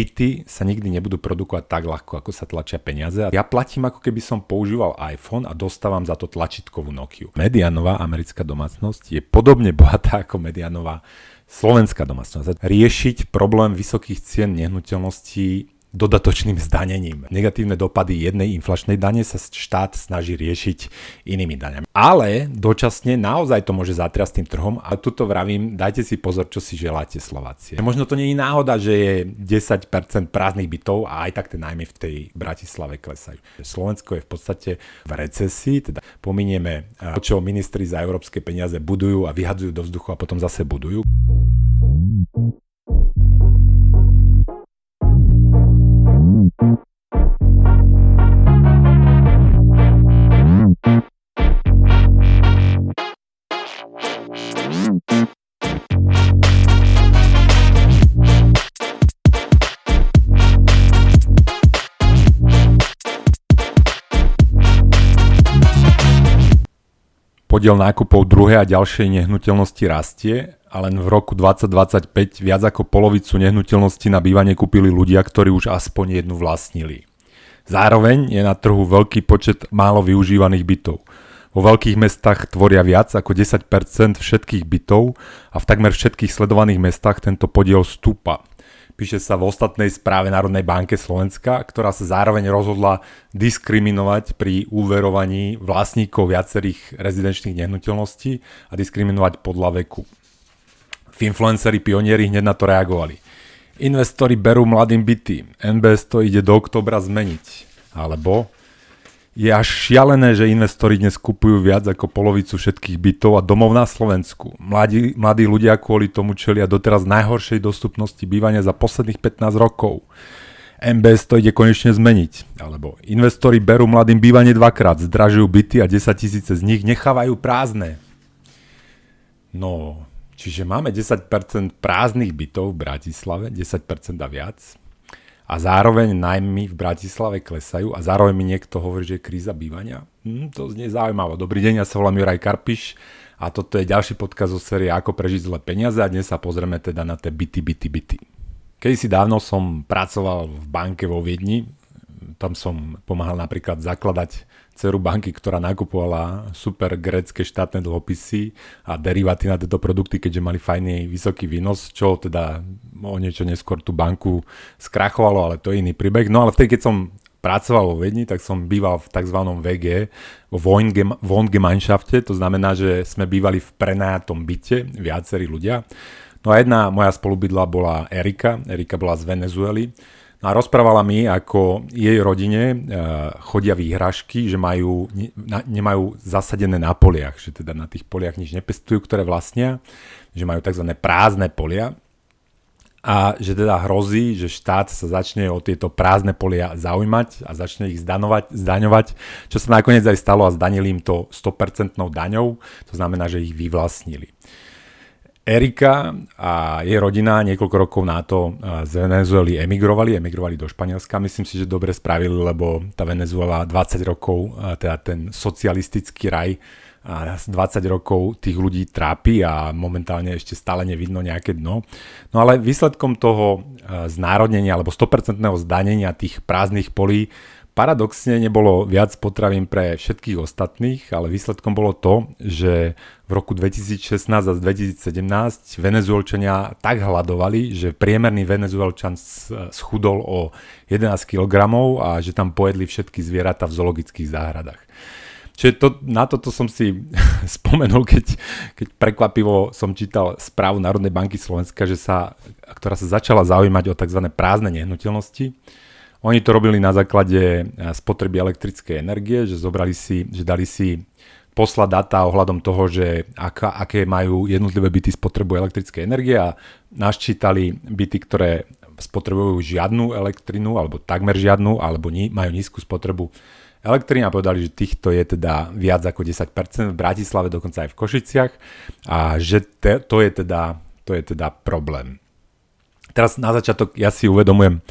byty sa nikdy nebudú produkovať tak ľahko, ako sa tlačia peniaze. Ja platím, ako keby som používal iPhone a dostávam za to tlačítkovú Nokiu. Medianová americká domácnosť je podobne bohatá ako medianová slovenská domácnosť. Riešiť problém vysokých cien nehnuteľností dodatočným zdanením. Negatívne dopady jednej inflačnej dane sa štát snaží riešiť inými daňami. Ale dočasne naozaj to môže zatriasť tým trhom a tuto vravím, dajte si pozor, čo si želáte Slováci. Možno to nie je náhoda, že je 10% prázdnych bytov a aj tak tie nájmy v tej Bratislave klesajú. Slovensko je v podstate v recesii, teda pominieme, čo ministri za európske peniaze budujú a vyhadzujú do vzduchu a potom zase budujú. Podiel nákupov druhej a ďalšej nehnuteľnosti rastie a len v roku 2025 viac ako polovicu nehnuteľností na bývanie kúpili ľudia, ktorí už aspoň jednu vlastnili. Zároveň je na trhu veľký počet málo využívaných bytov. Vo veľkých mestách tvoria viac ako 10% všetkých bytov a v takmer všetkých sledovaných mestách tento podiel stúpa. Píše sa v ostatnej správe Národnej banky Slovenska, ktorá sa zároveň rozhodla diskriminovať pri úverovaní vlastníkov viacerých rezidenčných nehnuteľností a diskriminovať podľa veku. Influenceri pionieri hneď na to reagovali. Investori berú mladým byty, NBS to ide do októbra zmeniť. Alebo je až šialené, že investori dnes kupujú viac ako polovicu všetkých bytov a domov na Slovensku. Mladí ľudia kvôli tomu čelia doteraz najhoršej dostupnosti bývania za posledných 15 rokov. MBS to ide konečne zmeniť. Alebo investori berú mladým bývanie dvakrát, zdražujú byty a 10 000 z nich nechávajú prázdne. No, čiže máme 10% prázdnych bytov v Bratislave, 10% a viac. A zároveň nájmy v Bratislave klesajú a zároveň mi niekto hovorí, že je kríza bývania. To znie zaujímavé. Dobrý deň, ja sa volám Juraj Karpiš a toto je ďalší podcast zo série Ako prežiť zlé peniaze a dnes sa pozrieme teda na tie byty. Kedysi dávno som pracoval v banke vo Viedni. Tam som pomáhal napríklad zakladať dceru banky, ktorá nakupovala super grécke štátne dlhopisy a deriváty na tieto produkty, keďže mali fajný vysoký výnos, čo teda o niečo neskôr tú banku skrachovalo, ale to je iný príbeh. No ale vtedy, keď som pracoval vo Viedni, tak som býval v tzv. VG, vo Wohngemeinschafte, to znamená, že sme bývali v prenajatom byte, viacerí ľudia. No a jedna moja spolubydla bola Erika bola z Venezuely. No a rozprávala mi, ako jej rodine chodia výhražky, že nemajú zasadené na poliach, že teda na tých poliach nič nepestujú, ktoré vlastnia, že majú tzv. Prázdne polia a že teda hrozí, že štát sa začne o tieto prázdne polia zaujímať a začne ich zdaňovať, čo sa nakoniec aj stalo a zdanili im to 100% daňou, to znamená, že ich vyvlastnili. Erika a jej rodina niekoľko rokov na to z Venezuely emigrovali do Španielska. Myslím si, že dobre spravili, lebo tá Venezuela 20 rokov, teda ten socialistický raj, 20 rokov tých ľudí trápi a momentálne ešte stále nevidno nejaké dno. No ale výsledkom toho znárodnenia alebo 100% zdanenia tých prázdnych polí paradoxne nebolo viac potravín pre všetkých ostatných, ale výsledkom bolo to, že v roku 2016 a 2017 Venezuelčania tak hladovali, že priemerný Venezuelčan schudol o 11 kg a že tam pojedli všetky zvieratá v zoologických záhradách. Čiže na toto som si spomenul, keď prekvapivo som čítal správu Národnej banky Slovenska, ktorá sa začala zaujímať o tzv. Prázdne nehnuteľnosti. Oni to robili na základe spotreby elektrickej energie, že dali si poslať dáta ohľadom toho, že aké majú jednotlivé byty spotrebu elektrickej energie a naščítali byty, ktoré spotrebujú žiadnu elektrinu alebo takmer žiadnu, alebo majú nízku spotrebu elektriny a povedali, že týchto je teda viac ako 10%, v Bratislave dokonca aj v Košiciach a že to je teda problém. Teraz na začiatok ja si uvedomujem,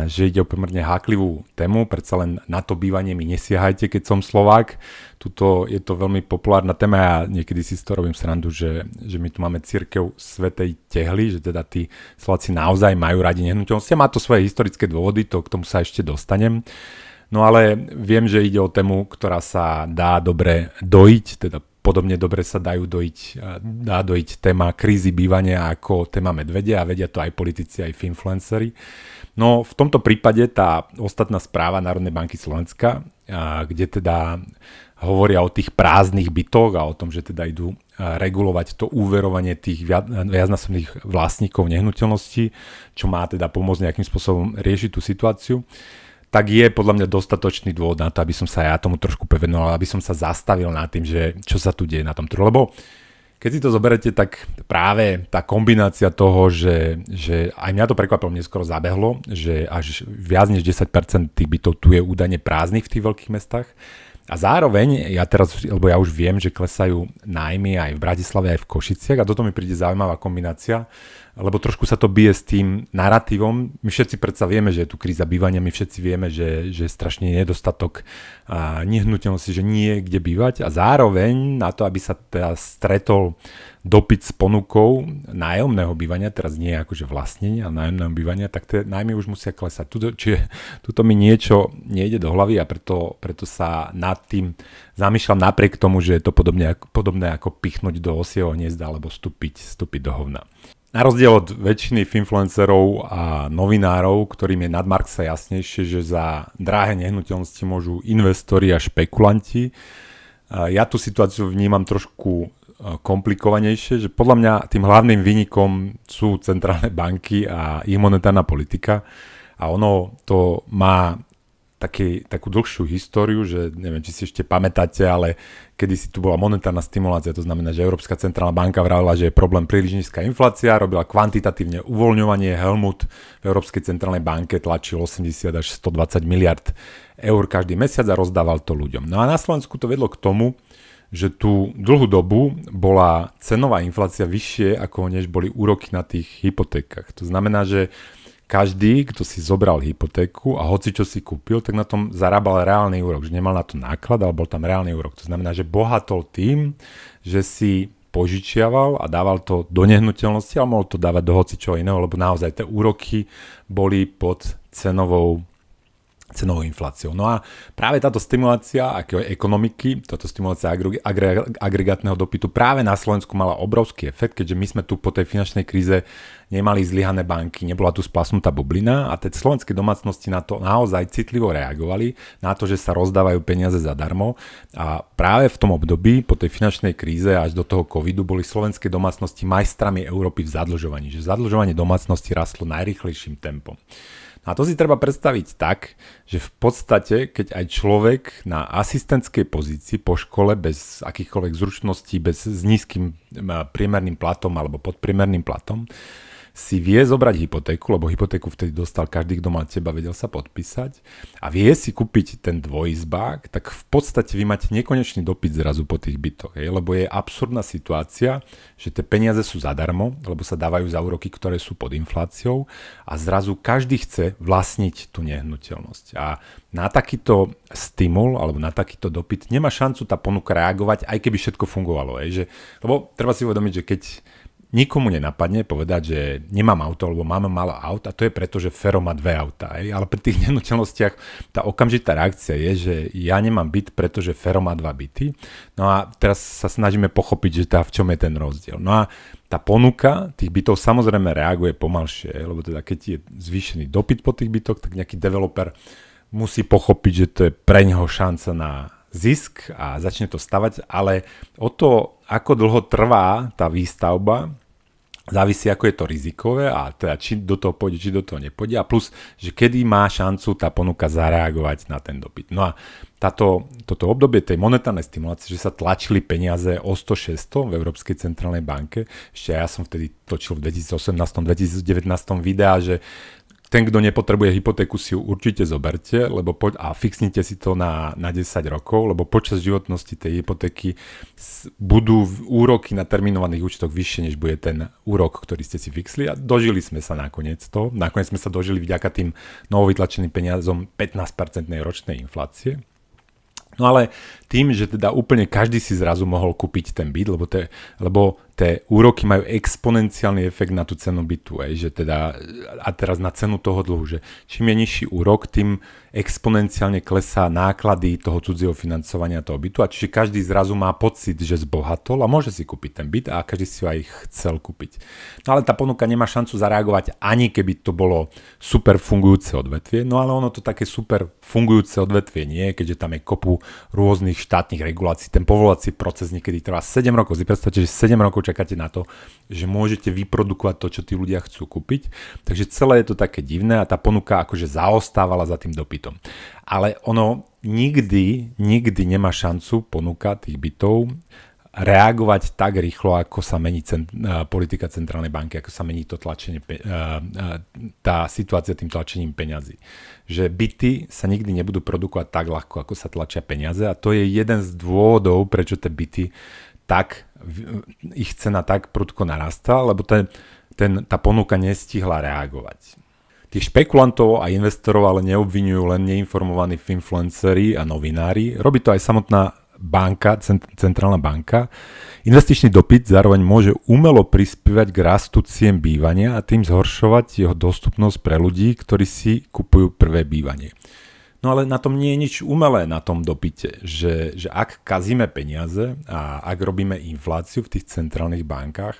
že ide o pomerne háklivú tému, predsa len na to bývanie mi nesiahajte, keď som Slovák. Tuto je to veľmi populárna téma a ja niekedy si z toho robím srandu, že my tu máme cirkev svätej tehly, že teda tí Slováci naozaj majú radi nehnuteľnosti a má to svoje historické dôvody, to k tomu sa ešte dostanem. No ale viem, že ide o tému, ktorá sa dá dobre dojiť, teda podobne dobre sa dá dojiť téma krízy bývania ako téma medvede a vedia to aj politici, aj influenceri. No v tomto prípade tá ostatná správa Národnej banky Slovenska, kde teda hovoria o tých prázdnych bytoch a o tom, že teda idú regulovať to úverovanie tých viacnásobných vlastníkov nehnuteľností, čo má teda pomôcť nejakým spôsobom riešiť tú situáciu, tak je podľa mňa dostatočný dôvod na to, aby som sa ja tomu trošku venoval, aby som sa zastavil nad tým, že čo sa tu deje na tom trhu. Lebo keď si to zoberete, tak práve tá kombinácia toho, že aj mňa to prekvapilo, mne skoro zabehlo, že až viac než 10% tých bytov tu je údajne prázdnych v tých veľkých mestách. A zároveň, lebo ja už viem, že klesajú nájmy aj v Bratislave, aj v Košiciach a toto mi príde zaujímavá kombinácia, lebo trošku sa to bije s tým naratívom. My všetci predsa vieme, že je tu kríza bývania, my všetci vieme, že je strašne nedostatok nehnuteľnosti, že nie je kde bývať a zároveň na to, aby sa teda stretol dopyt s ponukou nájomného bývania, teraz nie akože vlastnenia, ale nájomného bývania, tak tie nájmy už musia klesať. Tuto mi niečo nejde do hlavy a preto sa nad tým zamýšľam napriek tomu, že je to podobné ako pichnúť do osieho hniezda alebo vstúpiť do hovna. Na rozdiel od väčšiny influencerov a novinárov, ktorým je nad Marxa jasnejšie, že za drahé nehnuteľnosti môžu investori a špekulanti, ja tú situáciu vnímam trošku komplikovanejšie, že podľa mňa tým hlavným výnikom sú centrálne banky a ich monetárna politika a ono to má takú dlhšiu históriu, že neviem, či si ešte pamätáte, ale kedysi tu bola monetárna stimulácia, to znamená, že Európska centrálna banka vravila, že je problém príliš nízka inflácia, robila kvantitatívne uvoľňovanie, Helmut v Európskej centrálnej banke tlačil 80 až 120 miliard eur každý mesiac a rozdával to ľuďom. No a na Slovensku to vedlo k tomu, že tú dlhú dobu bola cenová inflácia vyššie, ako než boli úroky na tých hypotékach. To znamená, že každý, kto si zobral hypotéku a hoci čo si kúpil, tak na tom zarábal reálny úrok, že nemal na to náklad, ale bol tam reálny úrok. To znamená, že bohatol tým, že si požičiaval a dával to do nehnuteľnosti, ale mohol to dávať do hocičoho iného, lebo naozaj tie úroky boli pod cenovou infláciou. No a práve táto stimulácia ekonomiky, táto stimulácia agregátneho dopytu práve na Slovensku mala obrovský efekt, keďže my sme tu po tej finančnej kríze nemali zlyhané banky, nebola tu splasnutá bublina a tie slovenské domácnosti na to naozaj citlivo reagovali, na to, že sa rozdávajú peniaze zadarmo a práve v tom období po tej finančnej kríze až do toho covidu boli slovenské domácnosti majstrami Európy v zadlžovaní, že zadlžovanie domácnosti rastlo najrýchlejším tempom. A to si treba predstaviť tak, že v podstate, keď aj človek na asistentskej pozícii po škole bez akýchkoľvek zručností, s nízkym priemerným platom alebo podpriemerným platom, si vie zobrať hypotéku, lebo hypotéku vtedy dostal každý, kto mal teba, vedel sa podpísať a vie si kúpiť ten dvojizbák, tak v podstate vy máte nekonečný dopyt zrazu po tých bytoch, lebo je absurdná situácia, že tie peniaze sú zadarmo, lebo sa dávajú za úroky, ktoré sú pod infláciou a zrazu každý chce vlastniť tú nehnuteľnosť. A na takýto stimul alebo na takýto dopyt nemá šancu tá ponuka reagovať, aj keby všetko fungovalo. Lebo treba si uvedomiť, že keď nikomu nenapadne povedať, že nemám auto, alebo máme málo aut a to je preto, že Fero má 2 autá. Ale pri tých nehnuteľnostiach tá okamžitá reakcia je, že ja nemám byt, pretože Fero má 2 byty. No a teraz sa snažíme pochopiť, že v čom je ten rozdiel. No a tá ponuka tých bytov samozrejme reaguje pomalšie, lebo teda keď je zvýšený dopyt po tých bytoch, tak nejaký developer musí pochopiť, že to je pre neho šanca na zisk a začne to stavať, ale o to, ako dlho trvá tá výstavba, závisí, ako je to rizikové a teda či do toho pôjde, či do toho nepôjde a plus, že kedy má šancu tá ponuka zareagovať na ten dopyt. No a toto obdobie tej monetárnej stimulácie, že sa tlačili peniaze o 100-600 v Európskej centrálnej banke, ešte ja som vtedy točil v 2018-2019 videá, že ten, kto nepotrebuje hypotéku, si ju určite zoberte a fixnite si to na 10 rokov, lebo počas životnosti tej hypotéky budú úroky na terminovaných účtoch vyššie, než bude ten úrok, ktorý ste si fixli a dožili sme sa nakoniec to. Nakoniec sme sa dožili vďaka tým novovytlačeným peniazom 15% ročnej inflácie. No ale tým, že teda úplne každý si zrazu mohol kúpiť ten byt, lebo tie úroky majú exponenciálny efekt na tú cenu bytu, že teda, a teraz na cenu toho dlhu, že čím je nižší úrok, tým exponenciálne klesá náklady toho cudzieho financovania toho bytu a čiže každý zrazu má pocit, že zbohatol a môže si kúpiť ten byt a každý si ho aj chcel kúpiť. No ale tá ponuka nemá šancu zareagovať ani keby to bolo super fungujúce odvetvie, no ale ono to také super fungujúce odvetvie nie, keďže tam je kopu rôznych štátnych regulácií, ten povolovací proces niekedy trvá 7 rokov. Si predstavte, že 7 rokov čakáte na to, že môžete vyprodukovať to, čo tí ľudia chcú kúpiť. Takže celé je to také divné a tá ponuka akože zaostávala za tým dopytom. Ale ono nikdy nemá šancu ponuka tých bytov reagovať tak rýchlo, ako sa mení politika centrálnej banky, ako sa mení to tlačenie, tá situácia tým tlačením peňazí. Že byty sa nikdy nebudú produkovať tak ľahko, ako sa tlačia peniaze a to je jeden z dôvodov, prečo tie byty ich cena tak prudko narastá, lebo tá ponuka nestihla reagovať. Tých špekulantov a investorov ale neobvinujú len neinformovaní influenceri a novinári. Robí to aj samotná banka, centrálna banka. Investičný dopyt zároveň môže umelo prispievať k rastu cien bývania a tým zhoršovať jeho dostupnosť pre ľudí, ktorí si kupujú prvé bývanie. No ale na tom nie je nič umelé na tom dopyte, že ak kazíme peniaze a ak robíme infláciu v tých centrálnych bankách,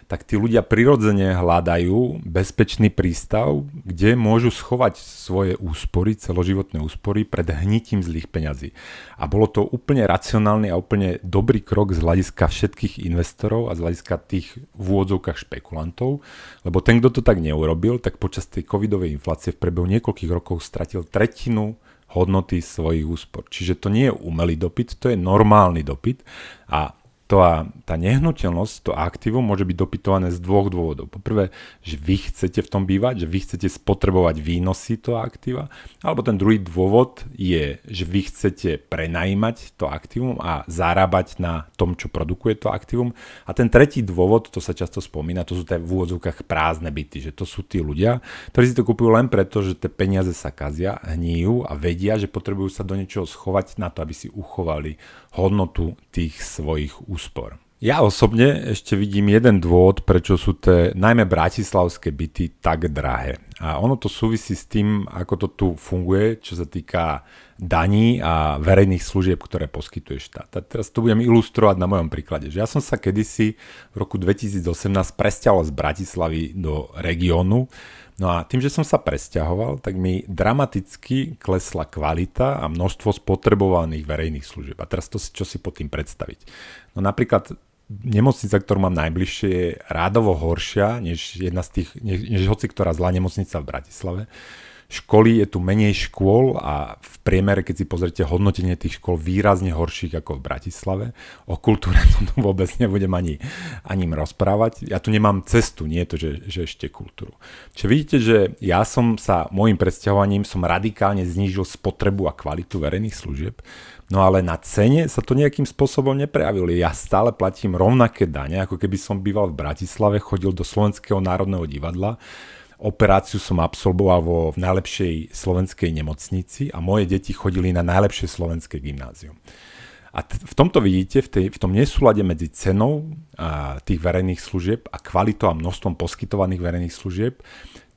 tak tí ľudia prirodzene hľadajú bezpečný prístav, kde môžu schovať svoje úspory, celoživotné úspory pred hnitím zlých peňazí. A bolo to úplne racionálny a úplne dobrý krok z hľadiska všetkých investorov a z hľadiska tých v úvodzovkách špekulantov, lebo ten, kto to tak neurobil, tak počas tej covidovej inflácie v priebehu niekoľkých rokov stratil tretinu hodnoty svojich úspor. Čiže to nie je umelý dopyt, to je normálny dopyt a tá nehnuteľnosť, to aktívum môže byť dopytované z dvoch dôvodov. Poprvé, že vy chcete v tom bývať, že vy chcete spotrebovať výnosy toho aktíva, alebo ten druhý dôvod je, že vy chcete prenajímať to aktívum a zarábať na tom, čo produkuje to aktívum. A ten tretí dôvod, to sa často spomína, to sú tie v úvodzovkách prázdne byty, že to sú tí ľudia, ktorí si to kupujú len preto, že tie peniaze sa kazia, hníjú a vedia, že potrebujú sa do niečoho schovať na to, aby si uchovali hodnotu tých svojich úspor. Ja osobne ešte vidím jeden dôvod, prečo sú tie najmä bratislavské byty tak drahé. A ono to súvisí s tým, ako to tu funguje, čo sa týka daní a verejných služieb, ktoré poskytuje štát. A teraz to budem ilustrovať na mojom príklade. Že ja som sa kedysi v roku 2018 presťahoval z Bratislavy do regiónu. No a tým, že som sa presťahoval, tak mi dramaticky klesla kvalita a množstvo spotrebovaných verejných služieb. A teraz to, čo si pod tým predstaviť. No napríklad nemocnica, ktorú mám najbližšie, je rádovo horšia než jedna z tých, než hoci ktorá zlá nemocnica v Bratislave. Školy, je tu menej škôl a v priemere, keď si pozrite hodnotenie tých škôl, výrazne horších ako v Bratislave. O kultúre to vôbec nebudem ani rozprávať. Ja tu nemám cestu, nie je to, že ešte kultúru. Čiže vidíte, že ja som sa môjim presťahovaním som radikálne znížil spotrebu a kvalitu verejných služieb, no ale na cene sa to nejakým spôsobom neprejavilo. Ja stále platím rovnaké dane, ako keby som býval v Bratislave, chodil do Slovenského národného divadla. Operáciu som absolvoval v najlepšej slovenskej nemocnici a moje deti chodili na najlepšie slovenské gymnázium. A v tomto vidíte, v tom nesúlade medzi cenou tých verejných služieb a kvalitou a množstvom poskytovaných verejných služieb,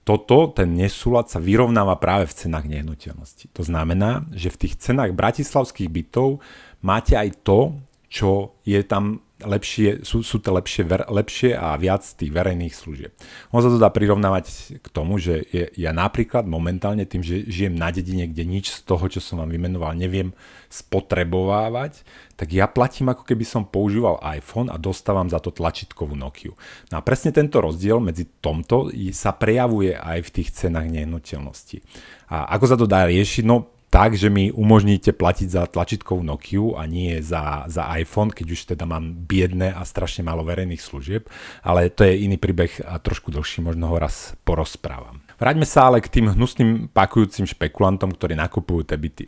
ten nesúlad sa vyrovnáva práve v cenách nehnuteľnosti. To znamená, že v tých cenách bratislavských bytov máte aj to, čo je tam lepšie, sú to lepšie a viac tých verejných služieb. On sa to dá prirovnávať k tomu, že ja napríklad momentálne tým, že žijem na dedine, kde nič z toho, čo som vám vymenoval, neviem spotrebovávať, tak ja platím, ako keby som používal iPhone a dostávam za to tlačítkovú Nokiu. No a presne tento rozdiel medzi tomto sa prejavuje aj v tých cenách nehnuteľnosti. A ako sa to dá riešiť? No tak, že mi umožníte platiť za tlačítkovú Nokiu a nie za iPhone, keď už teda mám biedne a strašne málo verejných služieb, ale to je iný príbeh a trošku dlhší, možno ho raz porozprávam. Vráťme sa ale k tým hnusným pakujúcim špekulantom, ktorí nakupujú tie byty.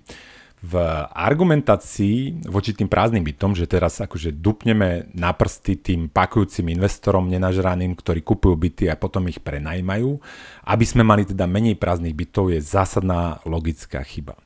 V argumentácii voči tým prázdnym bytom, že teraz akože dupneme na prsty tým pakujúcim investorom nenažraným, ktorí kupujú byty a potom ich prenajímajú, aby sme mali teda menej prázdnych bytov, je zásadná logická chyba.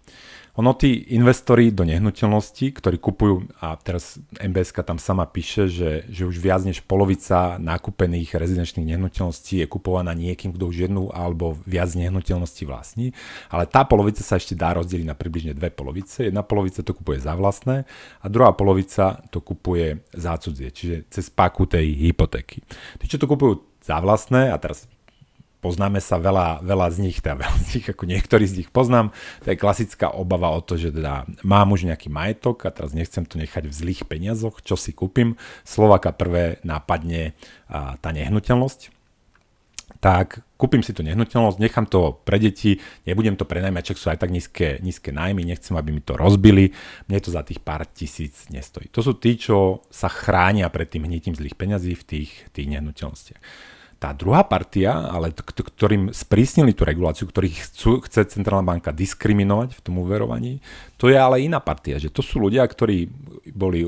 Ono tí investori do nehnuteľností, ktorí kupujú, a teraz MBSK tam sama píše, že už viac než polovica nakúpených rezidenčných nehnuteľností je kupovaná niekým, kto už jednu alebo viac nehnuteľností vlastní, ale tá polovica sa ešte dá rozdeliť na približne dve polovice. Jedna polovica to kupuje za vlastné a druhá polovica to kupuje za cudzie, čiže cez páku tej hypotéky. Tí, čo to kupujú za vlastné, a teraz poznáme sa veľa z nich, ako niektorí z nich poznám, to je klasická obava o to, že teda mám už nejaký majetok a teraz nechcem to nechať v zlých peniazoch, čo si kúpim. Slováka prvé nápadne tá nehnuteľnosť. Tak kúpim si tú nehnuteľnosť, nechám to pre deti, nebudem to prenajmať, čak sú aj tak nízke nájmy, nechcem, aby mi to rozbili, mne to za tých pár tisíc nestojí. To sú tí, čo sa chránia pred tým hnitím zlých peňazí v tých nehnuteľnostiach. Tá druhá partia, ale ktorým sprísnili tú reguláciu, ktorých chce Centrálna banka diskriminovať v tom úverovaní, to je ale iná partia, že to sú ľudia, ktorí boli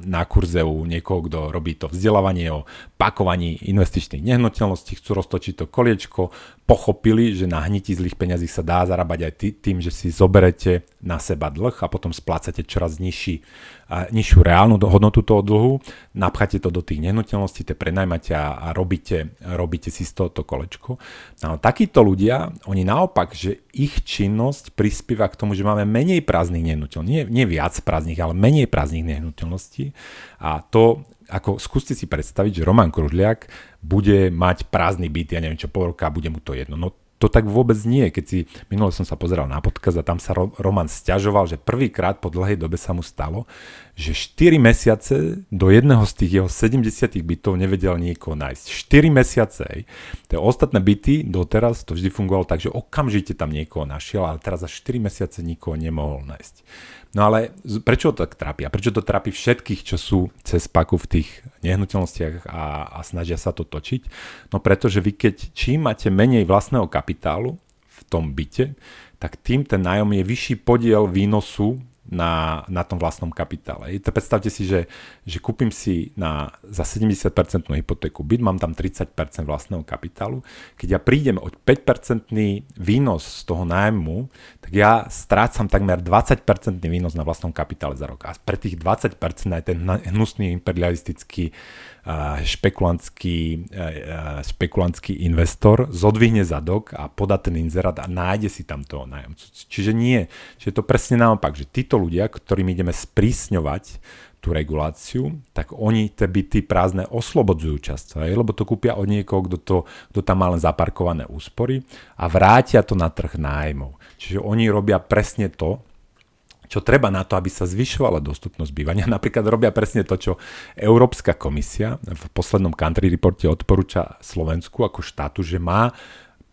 na kurze u niekoho, kto robí to vzdelávanie o pakovaní investičných nehnuteľností, chcú roztočiť to koliečko, pochopili, že na hnití zlých peňazí sa dá zarábať aj tým, že si zoberete na seba dlh a potom splácate čoraz nižšiu reálnu hodnotu toho dlhu, napcháte to do tých nehnuteľností, tie prenajmate a robíte si z toho to kolečko. No, takíto ľudia, oni naopak, že ich činnosť prispieva k tomu, že máme menej prázdnych nehnuteľností, nie viac prázdnych, ale menej prázdnych nehnuteľností a to ako skúste si predstaviť, že Roman Kružliak bude mať prázdny byt, ja neviem čo, pol roka a bude mu to jedno. No to tak vôbec nie. Keď si, minule som sa pozeral na podcast a tam sa Roman sťažoval, že prvýkrát po dlhej dobe sa mu stalo, že 4 mesiace do jedného z tých jeho 70 bytov nevedel niekoho nájsť. 4 mesiace. Tie ostatné byty doteraz to vždy fungovalo tak, že okamžite tam niekoho našiel, ale teraz za 4 mesiace nikoho nemohol nájsť. No ale prečo to tak trápi? A prečo to trápi všetkých, čo sú cez paku v tých nehnuteľnostiach a snažia sa to točiť? No pretože vy čím máte menej vlastného kapitálu v tom byte, tak tým ten nájom je vyšší podiel výnosu na tom vlastnom kapitále. Predstavte si, že kúpim si za 70% hypotéku byt, mám tam 30% vlastného kapitálu. Keď ja prídem o 5% výnos z toho nájmu, tak ja strácam takmer 20% výnos na vlastnom kapitále za rok. A pre tých 20% aj ten hnusný imperialistický špekulantský investor zodvihne zadok a podá ten inzerát a nájde si tam toho nájomcu. Čiže nie. Čiže to presne naopak, že títo ľudia, ktorým ideme sprísňovať tú reguláciu, tak oni tie byty prázdne oslobodzujú často, lebo to kúpia od niekoho, kto tam má len zaparkované úspory a vrátia to na trh nájmov. Čiže oni robia presne to, čo treba na to, aby sa zvyšovala dostupnosť bývania. Napríklad robia presne to, čo Európska komisia v poslednom country reporte odporúča Slovensku ako štátu, že má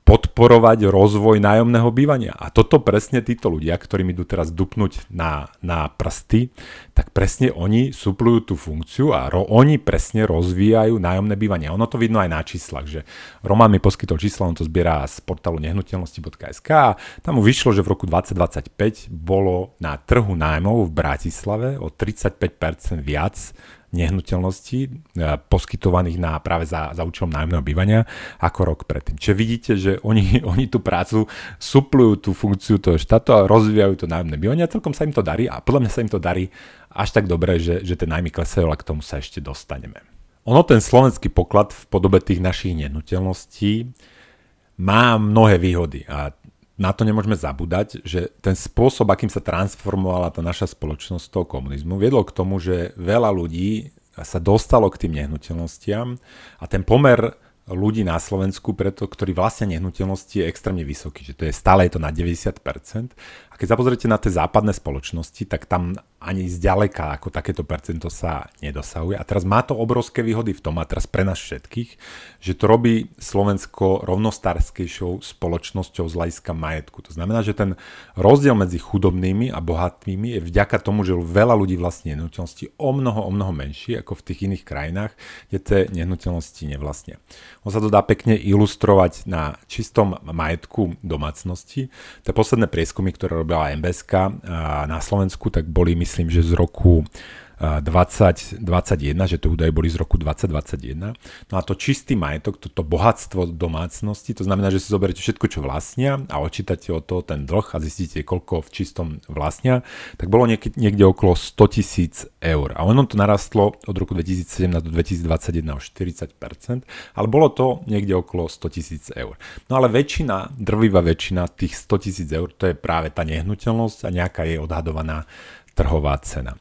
podporovať rozvoj nájomného bývania. A toto presne títo ľudia, ktorí mi idú teraz dupnúť na prsty, tak presne oni suplujú tú funkciu a oni presne rozvíjajú nájomné bývanie. Ono to vidno aj na číslach, že Roman mi poskytol čísla, on to zbiera z portálu nehnuteľnosti.sk a tam mu vyšlo, že v roku 2025 bolo na trhu nájmov v Bratislave o 35% viac nehnuteľností poskytovaných práve za účelom nájomného bývania ako rok predtým. Čiže vidíte, že oni tú prácu suplujú tú funkciu toho štátu a rozvíjajú to nájomné bývanie a celkom sa im to darí a podľa mňa sa im to darí až tak dobre, že tie nájmy klesajú, ale k tomu sa ešte dostaneme. Ono ten slovenský poklad v podobe tých našich nehnuteľností má mnohé výhody a na to nemôžeme zabúdať, že ten spôsob, akým sa transformovala tá naša spoločnosť toho komunizmu, viedol k tomu, že veľa ľudí sa dostalo k tým nehnuteľnostiam a ten pomer ľudí na Slovensku, ktorí vlastnia nehnuteľnosti, je extrémne vysoký. Že to je stále na 90%. A keď sa pozriete na tie západné spoločnosti, tak tam ani zďaleka ako takéto percento sa nedosahuje. A teraz má to obrovské výhody v tom, a teraz pre nás všetkých, že to robí Slovensko rovnostárskejšou spoločnosťou z hľadiska majetku. To znamená, že ten rozdiel medzi chudobnými a bohatými je vďaka tomu, že veľa ľudí vlastní nehnuteľnosti o mnoho menší ako v tých iných krajinách, kde tie nehnuteľnosti nevlastnia. On sa to dá pekne ilustrovať na čistom majetku domácnosti. Tie posledné prieskumy, ktoré robila MBSK na Slovensku, tak boli, myslím, že z roku 2021, že to údaje boli z roku 2021. No a to čistý majetok, toto bohatstvo domácnosti, to znamená, že si zoberiete všetko, čo vlastnia a odčítate od toho ten dlh a zistíte, koľko v čistom vlastnia, tak bolo niekde okolo 100 000 eur. A ono to narastlo od roku 2017 do 2021 o 40%, ale bolo to niekde okolo 100 000 eur. No ale drvivá väčšina tých 100 000 eur, to je práve tá nehnuteľnosť a nejaká je odhadovaná trhová cena.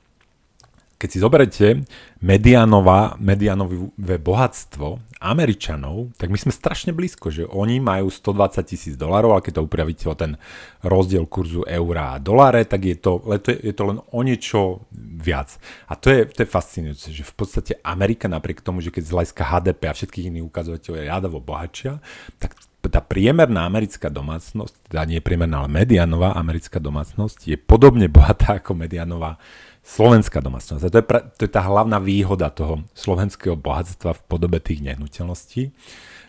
Keď si zoberete mediánové bohatstvo Američanov, tak my sme strašne blízko, že oni majú $120 000, ale keď to upravíte o ten rozdiel kurzu eura a doláre, tak je to len o niečo viac. A to je fascinujúce, že v podstate Amerika napriek tomu, že keď z hľadiska HDP a všetkých iných ukazovateľov je radovo bohatšia, tak tá priemerná americká domácnosť, teda nie priemerná, ale mediánová americká domácnosť je podobne bohatá ako mediánová slovenská domácnosť. A to je tá hlavná výhoda toho slovenského bohatstva v podobe tých nehnuteľností,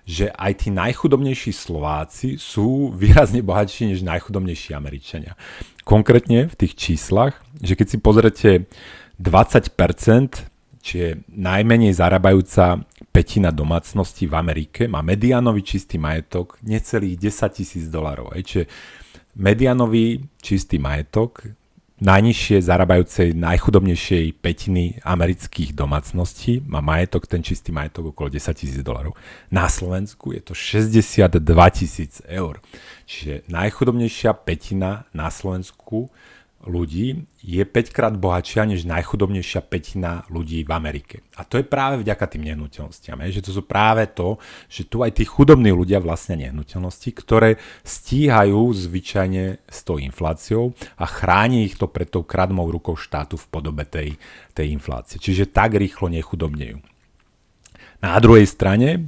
že aj tí najchudobnejší Slováci sú výrazne bohatší než najchudobnejší Američania. Konkrétne v tých číslach, že keď si pozrete 20%, čiže najmenej zarábajúca pätina domácností v Amerike má mediánový čistý majetok necelých $10 000. Čiže mediánový čistý majetok najnižšie zarábajúcej najchudobnejšej pätiny amerických domácností má majetok, ten čistý majetok okolo $10 000. Na Slovensku je to 62 000 eur. Čiže najchudobnejšia pätina na Slovensku ľudí je 5-krát bohatšia než najchudobnejšia pätina ľudí v Amerike. A to je práve vďaka tým nehnuteľnostiam. Že to sú práve to, že tu aj tí chudobní ľudia vlastnia nehnuteľnosti, ktoré stíhajú zvyčajne s tou infláciou a chráni ich to pred tou kradmou rukou štátu v podobe tej inflácie. Čiže tak rýchlo nechudobnejú. Na druhej strane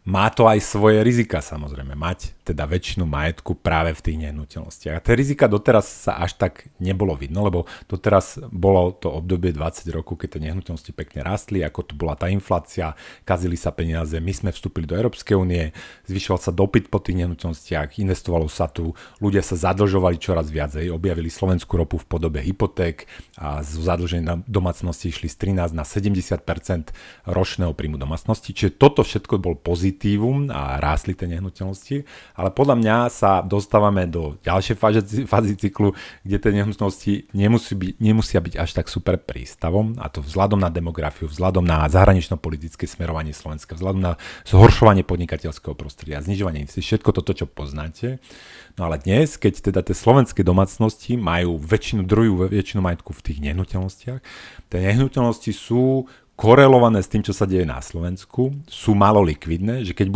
má to aj svoje rizika, samozrejme, mať teda väčšinu majetku práve v tých nehnuteľnostiach. A tie rizika doteraz sa až tak nebolo vidno, lebo doteraz bolo to obdobie 20 rokov, keď tie nehnuteľnosti pekne rastli, ako tu bola tá inflácia, kazili sa peniaze, my sme vstúpili do Európskej únie, zvyšoval sa dopyt po tých nehnuteľnostiach, investovalo sa tu, ľudia sa zadlžovali čoraz viacej, objavili slovenskú ropu v podobe hypoték a zo zadlženia domácnosti išli z 13 na 70% ročného príjmu domácnosti, čiže toto všetko bol pozitívum a rástli tie nehnuteľnosti. Ale podľa mňa sa dostávame do ďalšej fázy cyklu, kde tie nehnuteľnosti nemusia byť až tak super prístavom, a to vzhľadom na demografiu, vzhľadom na zahranično-politické smerovanie Slovenska, vzhľadom na zhoršovanie podnikateľského prostredia, znižovanie investícií, všetko toto, čo poznáte. No ale dnes, keď teda tie slovenské domácnosti majú väčšinu majetku v tých nehnuteľnostiach, tie nehnuteľnosti sú korelované s tým, čo sa deje na Slovensku, sú málo likvidné, že keď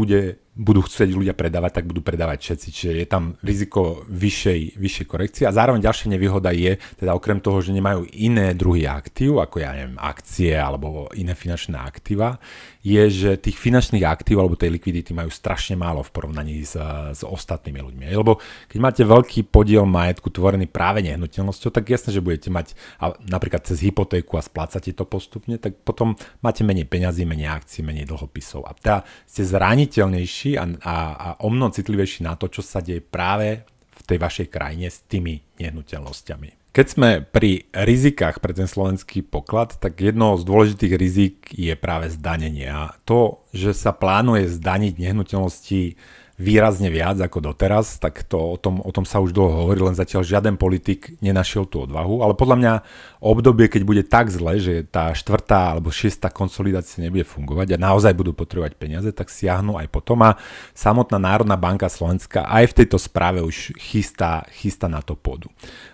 budú chcieť ľudia predávať, tak budú predávať všetci. Čiže je tam riziko vyššej korekcie. A zároveň ďalšia nevýhoda je, teda okrem toho, že nemajú iné druhy aktív, ako akcie alebo iné finančné aktíva, je, že tých finančných aktív alebo tej likvidity majú strašne málo v porovnaní s ostatnými ľuďmi. Lebo keď máte veľký podiel majetku tvorený práve nehnuteľnosťou, tak jasné, že budete mať napríklad cez hypotéku a splácate to postupne, tak potom máte menej peňazí, menej akcií, menej dlhopisov. A teda ste zraniteľnejší a o mnoho citlivejší na to, čo sa deje práve v tej vašej krajine s tými nehnuteľnosťami. Keď sme pri rizikách pre ten slovenský poklad, tak jedno z dôležitých rizik je práve zdanenie. A to, že sa plánuje zdaniť nehnuteľnosti výrazne viac ako doteraz, tak o tom sa už dlho hovorí, len zatiaľ žiaden politik nenašiel tú odvahu, ale podľa mňa obdobie, keď bude tak zle, že tá 4. alebo 6. konsolidácia nebude fungovať a naozaj budú potrebovať peniaze, tak siahnu aj potom a samotná Národná banka Slovenska aj v tejto správe už chystá na to pôdu.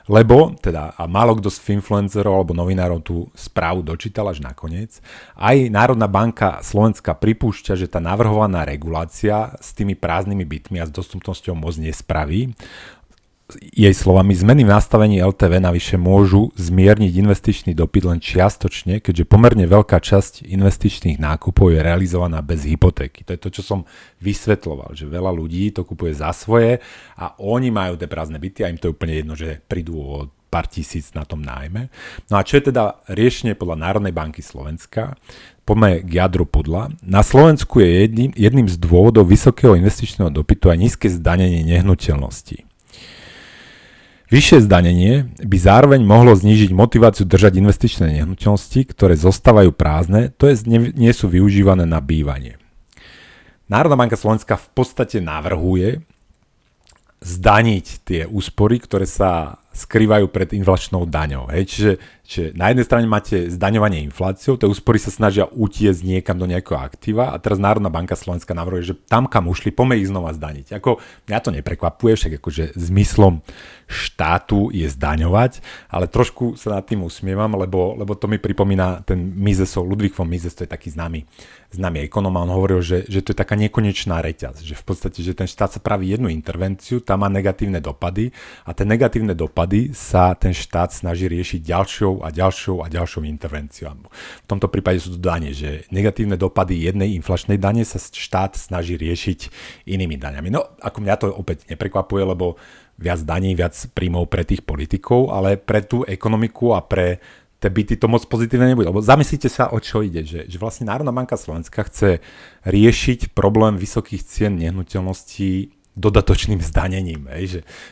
Lebo, teda, a málo kto z influencerov alebo novinárov tú správu dočítal až nakoniec, aj Národná banka Slovenska pripúšťa, že tá navrhovaná regulácia s tými prázdnymi bytmi a s dostupnosťou moc nespraví. Jej slovami, zmeny v nastavení LTV navyše môžu zmierniť investičný dopyt len čiastočne, keďže pomerne veľká časť investičných nákupov je realizovaná bez hypotéky. To je to, čo som vysvetloval, že veľa ľudí to kupuje za svoje a oni majú tie prázdne byty a im to je úplne jedno, že prídu o pár tisíc na tom nájme. No a čo je teda riešenie podľa Národnej banky Slovenska? Poďme k jadru pudla. Na Slovensku je jedným z dôvodov vysokého investičného dopytu aj nízke zdanenie nehnuteľností. Vyššie zdanenie by zároveň mohlo znížiť motiváciu držať investičné nehnuteľnosti, ktoré zostávajú prázdne, to je nie sú využívané na bývanie. Národná banka Slovenska v podstate navrhuje zdaniť tie úspory, ktoré sa skrývajú pred inflačnou daňou. Čiže na jednej strane máte zdaňovanie infláciou, tie úspory sa snažia utiecť niekam do nejakého aktíva a teraz Národná banka Slovenska navrhuje, že tam, kam ušli, poďme ich znova zdaniť. Mňa to neprekvapuje, však akože zmyslom štátu je zdaňovať, ale trošku sa nad tým usmievam, lebo to mi pripomína ten Misesov, Ludwig von Mises, to je taký známy ekonom a on hovoril, že to je taká nekonečná reťaz, že v podstate, že ten štát sa praví jednu intervenciu, tam má negatívne dopady a tie negatívne dopady sa ten štát snaží riešiť ďalšou intervenciou. V tomto prípade sú to dane, že negatívne dopady jednej inflačnej dane sa štát snaží riešiť inými daňami. No, ako mňa to opäť neprekvapuje, lebo viac daní, viac príjmov pre tých politikov, ale pre tú ekonomiku a pre tie byty to moc pozitívne nebude. Lebo zamyslite sa, o čo ide, že vlastne Národná banka Slovenska chce riešiť problém vysokých cien nehnuteľností dodatočným zdanením.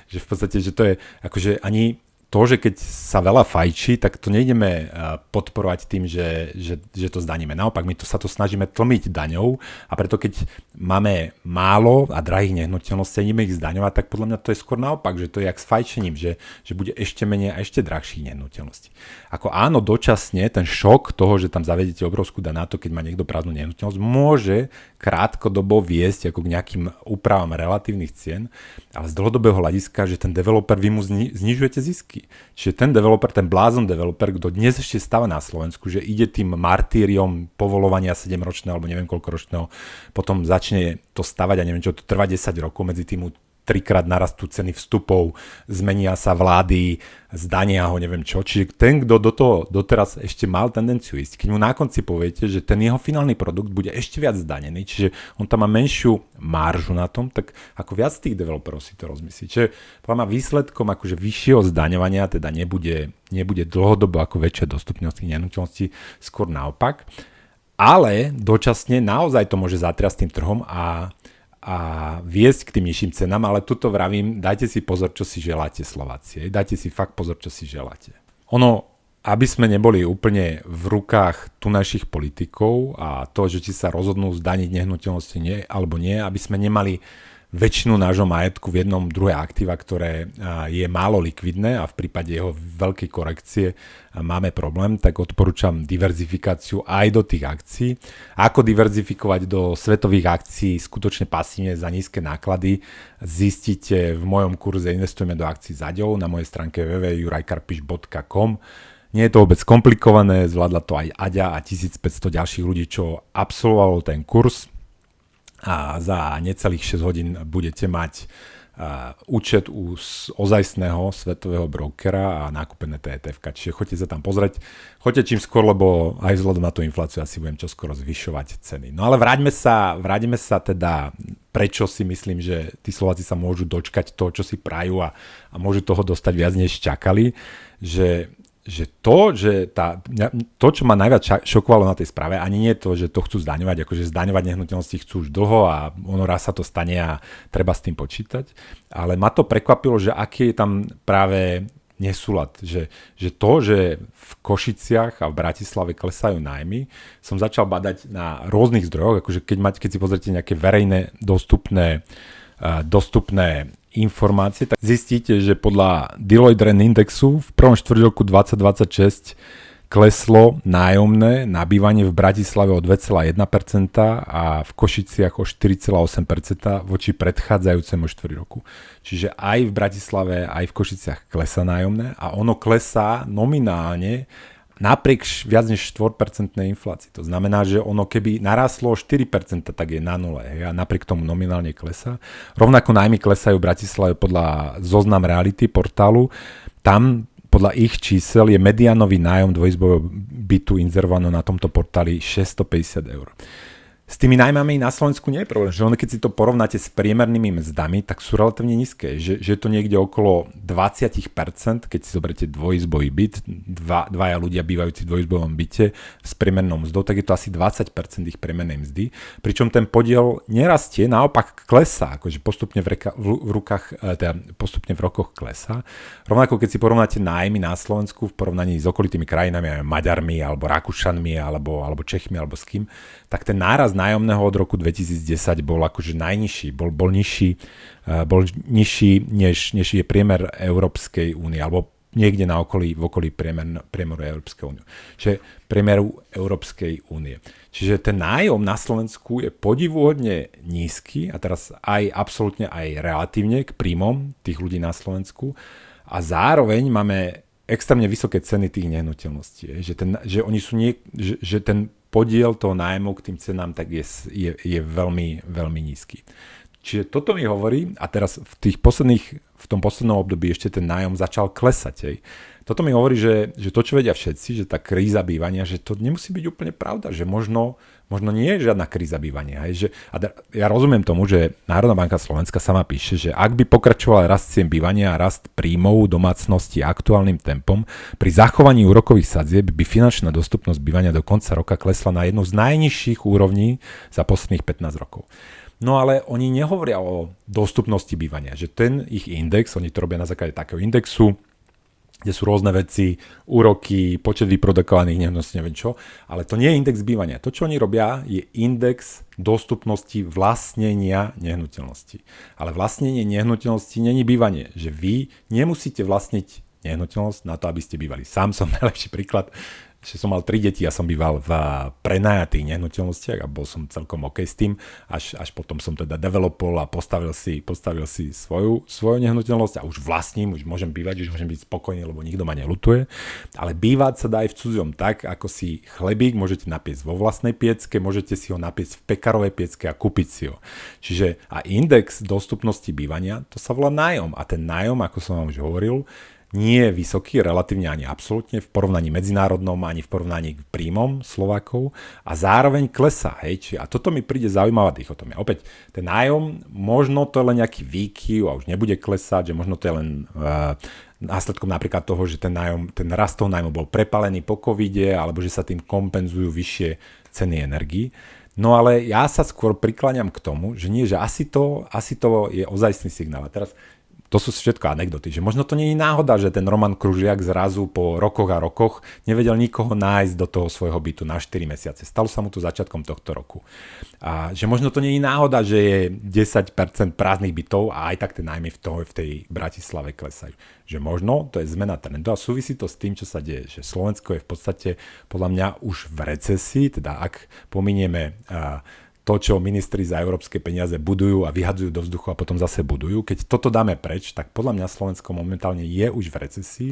Že v podstate, že to je akože ani to, že keď sa veľa fajčí, tak to nejdeme podporovať tým, že to zdaníme. Naopak, my sa to snažíme tlmiť daňou a preto keď máme málo a drahých nehnuteľností, ideme ich zdaňovať, tak podľa mňa to je skôr naopak, že to je jak s fajčením, že bude ešte menej a ešte drahších nehnuteľností. Ako áno, dočasne ten šok toho, že tam zavedete obrovskú daň na to, keď má niekto prázdnu nehnuteľnosť, môže krátkodobo viesť ako k nejakým úpravám relatívnych cien, ale z dlhodobého hľadiska, že ten developer, vy mu znižujete zisky. Čiže ten developer, ten blázon developer, kto dnes ešte stáva na Slovensku, že ide tým martýriom povolovania 7-ročného alebo neviem koľko ročného, potom začne to stavať a neviem čo, to trvá 10 rokov, medzi tým trikrát narastú ceny vstupov, zmenia sa vlády, zdania ho, neviem čo. Čiže ten, kto do toho doteraz ešte mal tendenciu ísť, keď mu na konci poviete, že ten jeho finálny produkt bude ešte viac zdanený, čiže on tam má menšiu maržu na tom, tak ako viac tých developerov si to rozmyslí. Čiže podľa mňa výsledkom akože vyššieho zdaňovania teda nebude dlhodobo ako väčšia dostupnosť nehnuteľností, skôr naopak. Ale dočasne naozaj to môže zatriasť tým trhom a viesť k tým nižším cenám, ale tuto vravím, dajte si pozor, čo si želáte, Slováci. Dajte si fakt pozor, čo si želáte. Aby sme neboli úplne v rukách tu našich politikov a to, že či sa rozhodnú zdaniť nehnuteľnosti alebo nie, aby sme nemali väčšinu nášho majetku v jednom druhé aktíva, ktoré je málo likvidné a v prípade jeho veľkej korekcie máme problém, tak odporúčam diverzifikáciu aj do tých akcií. Ako diverzifikovať do svetových akcií skutočne pasívne za nízke náklady, zistíte v mojom kurze Investujeme do akcií za ďou na mojej stránke www.jurajkarpiš.com. Nie je to vôbec komplikované, zvládla to aj Aďa a 1500 ďalších ľudí, čo absolvovalo ten kurz. A za necelých 6 hodín budete mať účet u ozajstného svetového brokera a nakúpené TETFka. Čiže choďte sa tam pozrieť. Choďte čím skôr, lebo aj vzhľadom na tú infláciu asi budem čoskoro zvyšovať ceny. No ale vráťme sa teda, prečo si myslím, že tí Slováci sa môžu dočkať toho, čo si prajú a môžu toho dostať viac, než čakali. To, čo ma najviac šokovalo na tej správe, ani nie je to, že to chcú zdaňovať, akože zdaňovať nehnuteľnosti chcú už dlho a raz sa to stane a treba s tým počítať, ale ma to prekvapilo, že aký je tam práve nesúlad, že v Košiciach a v Bratislave klesajú nájmy, som začal badať na rôznych zdrojoch, akože keď si pozrite nejaké verejné dostupné informácie, tak zistíte, že podľa Deloitte Trend Indexu v prvom štvrťroku 2026 kleslo nájomné na bývanie v Bratislave o 2,1% a v Košiciach o 4,8% voči predchádzajúcemu štvrťroku. Čiže aj v Bratislave, aj v Košiciach klesá nájomné a ono klesá nominálne napriek viac než 4% inflácii. To znamená, že ono keby narastlo 4%, tak je na nule. A napriek tomu nominálne klesá. Rovnako nájmy klesajú v Bratislave podľa Zoznam Reality portálu. Tam podľa ich čísel je mediánový nájom dvojizbového bytu inzerovaný na tomto portáli 650 eur. S tými nájmami na Slovensku nie je problém, že keď si to porovnáte s priemernými mzdami, tak sú relatívne nízke, že je to niekde okolo 20%, keď si zoberiete dvojizbový byt, dvaja ľudia bývajúci v dvojizbovom byte s priemernou mzdou, tak je to asi 20% ich priemernej mzdy, pričom ten podiel nerastie, naopak klesá, akože postupne postupne v rokoch klesá. Rovnako keď si porovnáte nájmy na Slovensku v porovnaní s okolitými krajinami, Maďarmi, alebo Rakúšanmi, alebo Čechmi, alebo s kým, tak ten náraz nájomného od roku 2010 bol akože najnižší, bol nižší než je priemer Európskej únie, alebo niekde v okolí priemeru Európskej únie. Čiže priemeru Európskej únie. Čiže ten nájom na Slovensku je podivuhodne nízky a teraz aj absolútne aj relatívne k príjmom tých ľudí na Slovensku a zároveň máme extrémne vysoké ceny tých nehnuteľností. Že oni sú že ten podiel toho nájmu k tým cenám tak je veľmi, veľmi nízky. Čiže toto mi hovorí, a teraz v tom poslednom období ešte ten nájom začal klesať. Toto mi hovorí, že to, čo vedia všetci, že tá kríza bývania, že to nemusí byť úplne pravda, že možno nie je žiadna kríza bývania. Ja rozumiem tomu, že Národná banka Slovenska sama píše, že ak by pokračoval rast cien bývania a rast príjmov domácnosti aktuálnym tempom, pri zachovaní úrokových sadzieb by finančná dostupnosť bývania do konca roka klesla na jednu z najnižších úrovní za posledných 15 rokov. No ale oni nehovoria o dostupnosti bývania, že ten ich index, oni to robia na základe takého indexu, kde sú rôzne veci, úroky, počet vyprodukovaných nehnuteľností, neviem čo, ale to nie je index bývania. To, čo oni robia, je index dostupnosti vlastnenia nehnuteľností. Ale vlastnenie nehnuteľností není bývanie, že vy nemusíte vlastniť nehnuteľnosť na to, aby ste bývali. Sám som najlepší príklad, že som mal 3 deti a som býval v prenajatých nehnuteľnostiach a bol som celkom OK s tým, až potom som teda developol a postavil si svoju nehnuteľnosť a už vlastním, už môžem bývať, už môžem byť spokojný, lebo nikto ma neľutuje. Ale bývať sa dá aj v cudzom tak, ako si chlebík môžete napiecť vo vlastnej piecke, môžete si ho napiecť v pekarovej piecke a kúpiť si ho. Čiže a index dostupnosti bývania, to sa volá nájom. A ten nájom, ako som vám už hovoril, nie je vysoký, relatívne ani absolútne v porovnaní medzinárodnom, ani v porovnaní k príjmom Slovákov a zároveň klesá. A toto mi príde zaujímavá dichotómia. Opäť, ten nájom, možno to je len nejaký výkyv a už nebude klesať, že možno to je len následkom napríklad toho, že ten rast toho nájmu bol prepalený po covide, alebo že sa tým kompenzujú vyššie ceny energií. No ale ja sa skôr prikláňam k tomu, že nie, že asi to je ozajstný signál. A teraz to sú všetko anekdoty, že možno to nie je náhoda, že ten Roman Kružiak zrazu po rokoch a rokoch nevedel nikoho nájsť do toho svojho bytu na 4 mesiace. Stalo sa mu to začiatkom tohto roku. A že možno to nie je náhoda, že je 10% prázdnych bytov a aj tak tie nájmy v tej Bratislave klesajú. Že možno to je zmena trendu a súvisí to s tým, čo sa deje. Že Slovensko je v podstate podľa mňa už v recesii, teda ak pominieme to, čo ministri za európske peniaze budujú a vyhadzujú do vzduchu a potom zase budujú. Keď toto dáme preč, tak podľa mňa Slovensko momentálne je už v recesii.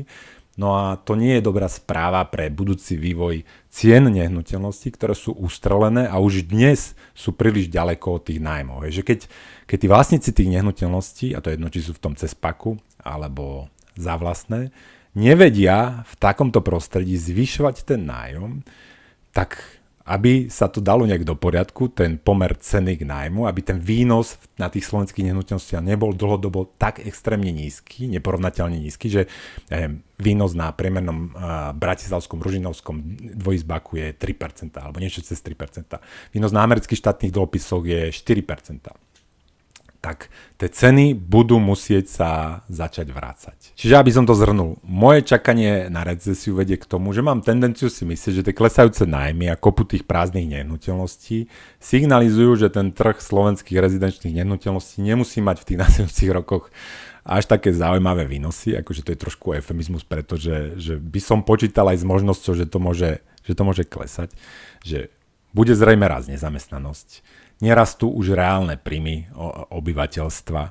No a to nie je dobrá správa pre budúci vývoj cien nehnuteľností, ktoré sú ustrelené a už dnes sú príliš ďaleko od tých nájmov. Že keď tí vlastníci tých nehnuteľností, a to je jedno, či sú v tom cez paku alebo za vlastné, nevedia v takomto prostredí zvyšovať ten nájom, tak aby sa to dalo nejak do poriadku, ten pomer ceny k nájmu, aby ten výnos na tých slovenských nehnuteľnostiach nebol dlhodobo tak extrémne nízky, neporovnateľne nízky, že výnos na priemernom bratislavskom, ružinovskom dvojizbáku je 3%, alebo niečo cez 3%. Výnos na amerických štátnych dlhopisoch je 4%. Tak tie ceny budú musieť sa začať vrácať. Čiže aby som to zhrnul, moje čakanie na recesiu vedie k tomu, že mám tendenciu si myslieť, že tie klesajúce nájmy a kopu tých prázdnych nehnuteľností signalizujú, že ten trh slovenských rezidenčných nehnuteľností nemusí mať v tých nasledujúcich rokoch až také zaujímavé výnosy, akože to je trošku eufemizmus, pretože že by som počítal aj s možnosťou, že to môže klesať, že bude zrejme raz nezamestnanosť, nerastú už reálne príjmy obyvateľstva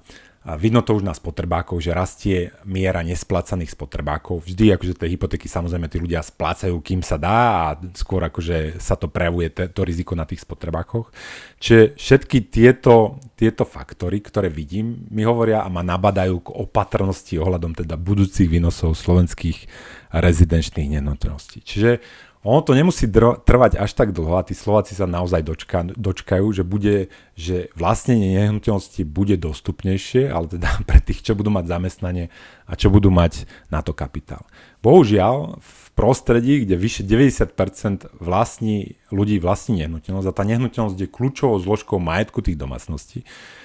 A vidno to už na spotrebákoch, že rastie miera nesplácaných spotrebákov. Vždy akože tie hypotéky samozrejme tí ľudia splácajú, kým sa dá a skôr akože sa to prejavuje to riziko na tých spotrebákoch. Čiže všetky tieto faktory, ktoré vidím, mi hovoria a ma nabadajú k opatrnosti ohľadom teda budúcich výnosov slovenských rezidenčných nehnuteľností. Čiže ono to nemusí trvať až tak dlho a tí Slováci sa naozaj dočkajú, že vlastnenie nehnuteľnosti bude dostupnejšie, ale teda pre tých, čo budú mať zamestnanie a čo budú mať na to kapitál. Bohužiaľ, v prostredí, kde vyše 90% ľudí vlastní nehnuteľnosť a tá nehnuteľnosť je kľúčovou zložkou majetku tých domácností,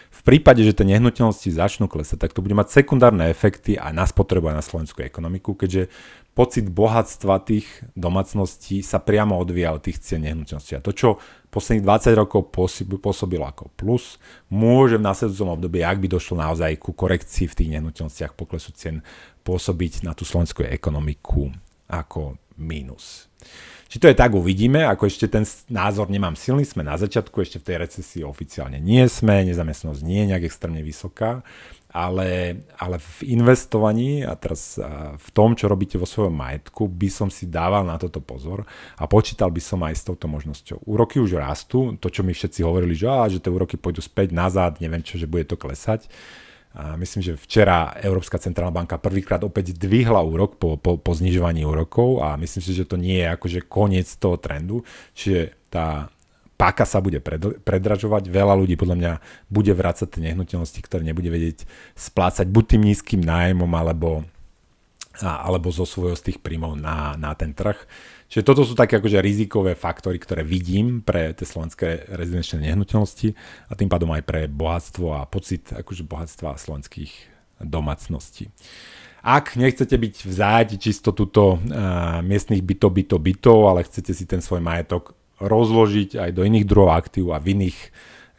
v prípade, že tie nehnuteľnosti začnú klesať, tak to bude mať sekundárne efekty aj na spotrebu, aj na slovenskú ekonomiku, keďže pocit bohatstva tých domácností sa priamo odvíja od tých cien nehnuteľností. A to, čo posledných 20 rokov pôsobilo ako plus, môže v následujúcom období, ak by došlo naozaj ku korekcii v tých nehnuteľnostiach poklesu cien, pôsobiť na tú slovenskú ekonomiku ako mínus. Či to je tak, uvidíme, ako ešte ten názor nemám silný, sme na začiatku, ešte v tej recesii oficiálne nie sme, nezamestnanosť nie je nejak extrémne vysoká, ale v investovaní a teraz v tom, čo robíte vo svojom majetku, by som si dával na toto pozor a počítal by som aj s touto možnosťou. Úroky už rastú, to čo mi všetci hovorili, že tie úroky pôjdu späť, nazad, neviem čo, že bude to klesať. A myslím, že včera Európska centrálna banka prvýkrát opäť zdvihla úrok po znižovaní úrokov a myslím si, že to nie je akože koniec toho trendu, čiže tá páka sa bude predražovať, veľa ľudí podľa mňa bude vrácať tie nehnuteľnosti, ktoré nebude vedieť splácať buď tým nízkym nájmom alebo zo svojho z tých príjmov na ten trh. Čiže toto sú také akože rizikové faktory, ktoré vidím pre tie slovenské rezidenčné nehnuteľnosti a tým pádom aj pre bohatstvo a pocit akože bohatstva slovenských domácností. Ak nechcete byť v zájati čisto túto miestnych bytov, ale chcete si ten svoj majetok rozložiť aj do iných druhov aktív a v iných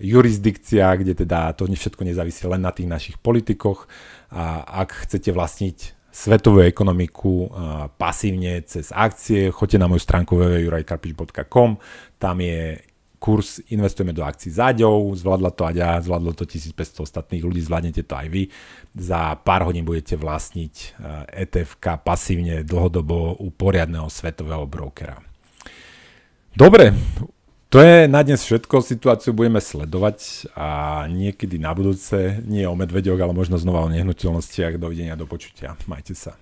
jurisdikciách, kde teda to všetko nezávisí len na tých našich politikoch, a ak chcete vlastniť svetovú ekonomiku pasívne cez akcie, choďte na moju stránku www.jurajkarpič.com, tam je kurz Investujeme do akcií s Aďou, zvládla to Aďa, zvládlo to 1500 ostatných ľudí, zvládnete to aj vy. Za pár hodín budete vlastniť ETF-ka pasívne dlhodobo u poriadneho svetového brokera. Dobre, to je na dnes všetko, situáciu budeme sledovať a niekedy na budúce, nie o medveďoch, ale možno znova o nehnuteľnostiach. Dovidenia, do počutia, majte sa.